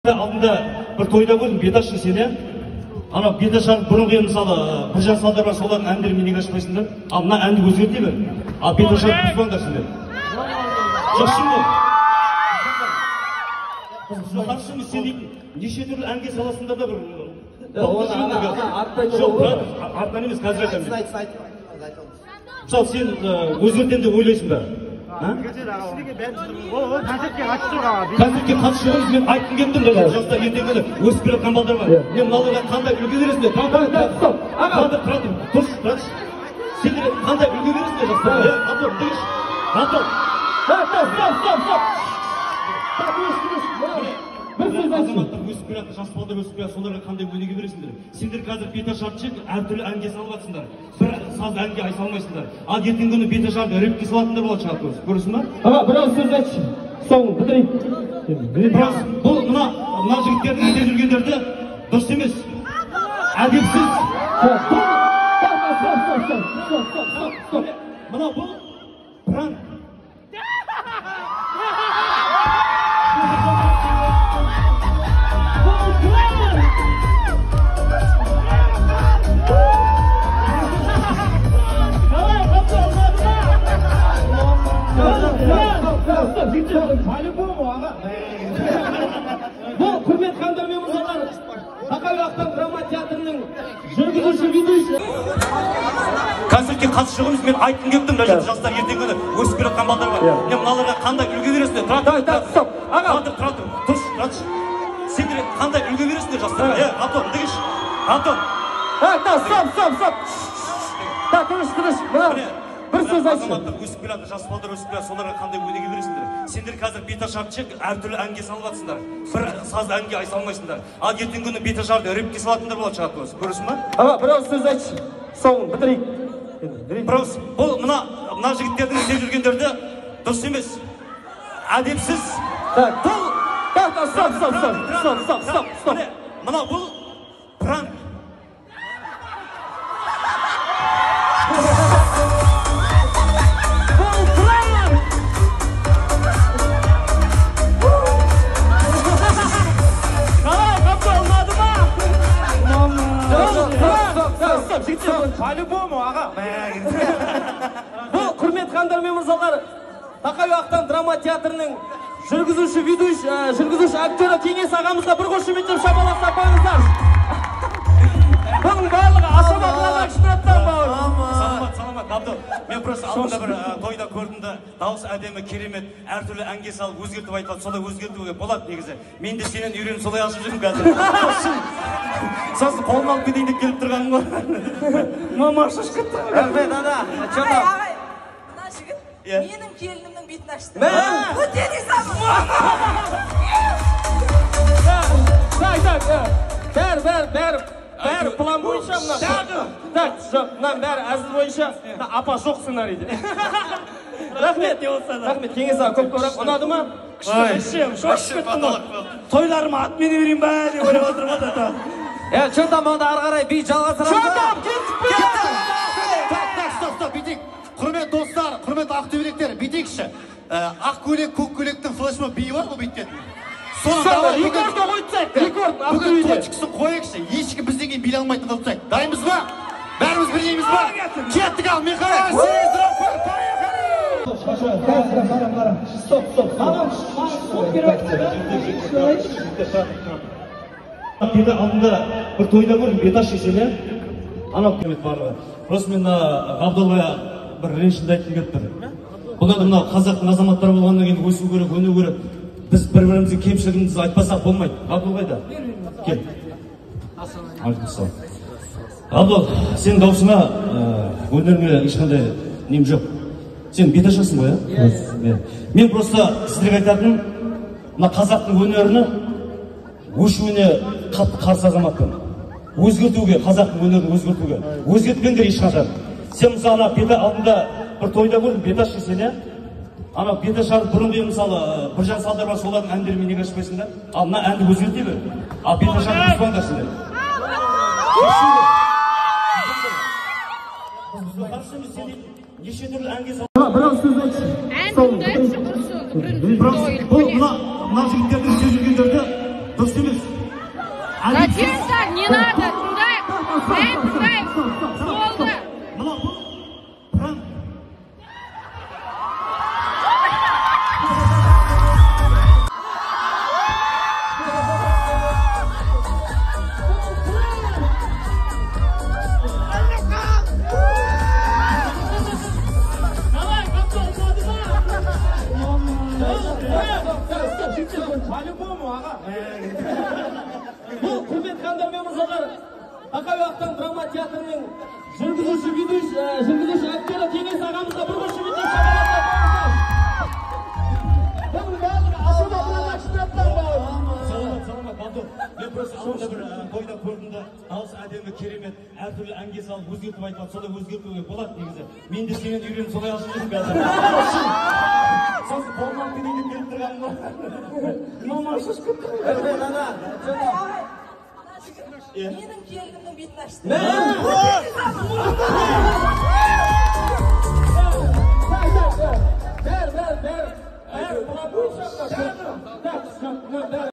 Алдында бір тойда көрдім, беташын сені. Ана беташар бұрынғы мысалы Біржан Салдар бар, солардың әндерін неге ашпайсыңдар? Ал мына әнді өзгерте бер. Ал беташар бұзбаңдар сендер. Жоқ шын бол. Қаршымыз сен неше түрлі әнге саласыңдар да бір. Жоқ, артынан емес, қазір айтамын. Мысалы сен өзгертем деп ойлайсың ба? Концертке қатысушыларымыз мен айтқым келіп тұрмын. Жастар ертең күні өсіп келе жатқан балдар бар. Мен мыналарға қандай үлгі бересіңдер? Тұршы. Сендер қандай үлгі бересіңдер жастар? Антон, дегіш. Антон. Азаматтар өсіп келе жатқан, жас балдар өсіп келе жатқан, соларға қандай өнеге бересіңдер? Сендер қазір беташарчы әртүрлі әнге салып жатсыңдар. Бір саз әнге ай салмайсыңдар. Ал ертең күні беташарды рэпке салатындар болады шығады. Көресің ба? Аға, біраз сөз айтшы. Соңын бітірейік. Бұл мына жігіттердің іздеп жүргендерді дұрыс емес. Әдепсіз. Мына бұл пранк. Бұл құрмет хандар мен мырзалар, Тақайбақтан драма театрының жүргізуші ведущі. Концертке қатысушыларымыз мен айтқым келіп тұрмын. Жастар ертең күні өсіп келе жатқан балдар бар. Мен мыналарға қандай үлгі бересіңдер? Тұршы. Сендер қандай үлгі бересіңдер жастарға? Антон, дегіш. Антон. Тұрыш. Бір сөз айтшы. Азаматтар өсіп келе жатқан, жас балдар өсіп келе жатқан, соларға қандай өнеге бересіңдер? Сендер қазір беташарчы әртүрлі әнге салып жатсыңдар. Бір саз әнге ай салмайсыңдар. Ал ертең күні беташарды рэпке салатындар болады шығады. Көресің ба? Аға, біраз сөз айтшы. Соңын бітірейік. Бұл мына жігіттердің іздеп жүргендерді дұрыс емес. Әдепсіз. Стоп. Мына бұл пранк. По-любому, аға. Бұл құрмет хандар мен мырзалар, Тақайбақтан драма театрының жүргізуші актері Кеңес ағамызға бір қошеметтеп шапалақтап қойыңыздар. Бұның барлығы Асабатыға кішкенаттан бауыр. Саламат, Абдыл. Мен просто алдында бір тойда көрдім де, дауыс әдемі, керемет, әртүрлі әнге салып өзгертіп айтылады. Солай өзгертуге болады негізі. Мен де сенен үйреніп солай ашып жүрмін қазір. Сосын қолын алып кетейін деп келіп тұрғаным ғой. Мама шашқытты. Рахмет, ана. Ағай, мына жігіт менің келінімнің бетін ашты. Бәрі план бойынша мынау бәрі әзіл бойынша апа жоқ сценарийде. Рахмет, Кеңес аға, көп ұнады ма? Шошып кеттім. Тойларыма атмен өрейін бә деп ойлап отырмын да. Чондам онда ары қарай би жалғастырамыз. Чондам, кетіп Стоп, бүйтейік. Құрмет достар, құрмет ақтөбеліктер, бүйтейікші. Ақ көйлек, көк көйлектің флешмоб биі бар ғой бүйтетін. Рекордты қойдысақ, рекорд Бүгін точкасын қойықшы, ешкі бізден кейін биле алмайтын қылыпсақ. Дайымыз ба? Бәріміз бірдейміз ба? Кеттік ал, Михаил, Беті алдында бір тойда көрдім, беташ есені. Анау кемет барлығы. Просто мен Ғабдолға бір реншінді айтқым келіп тұр. Бұда да мынау қазақтың азаматтары болғаннан кейін өсу керек, өну керек. Біз бір-бірімізге кемшілігімізді айтпасақ болмайды. Ғабдол қайда? Кел. Ғабдол, сен даусыңа өнеріңе ешқандай нем жоқ. Сен беташасың ғой, иә? Мен просто сіздерге айтатын, мына қазақтың өнеріні өшуіне қатты қарсы азаматпын. Өзгертуге, қазақтың өнерін өзгертуге. Өзгертпеңдер ешқашан. Сен мысалы беті алдында бір тойда көрдім, беташ сен, иә? Ана беташарды бұрынғы мысалы Біржан Салдар бар, солардың әндерімен неге ашпайсыңдар? Ал мына әнді өзгерте бер. Ал беташарды бұзбаңдар сендер. Неше түрлі әнге салып. Біраз сөз айтшы. Бұл мына жігіттердің іздеп жүргендерді дұрыс Естіңіз? Зачем так? Не надо. Тыңдайық. Бәрін тыңдайық. Болды. Бұл құрметті хандар мен мырзалар, Ақай Ақтан драма театрының жүргізуші актері Кеңес ағамызға бір қошеметтеп шапалақтап бұның барлығы асыда продакшнаттан Саламат, Балтур. Мен просто сонда бір тойда көрдім да, дауысы әдемі, керемет, әртүрлі әнге салып өзгертіп айтып, солай өзгертуге болады негізі. Мен де сенен үйреніп солай ашып жүрмін қазір. Сосын болмапты деген келіп тұрғаным ба? Мама шашқып тұр. Менің келінімнің бетін ашты. Бәрі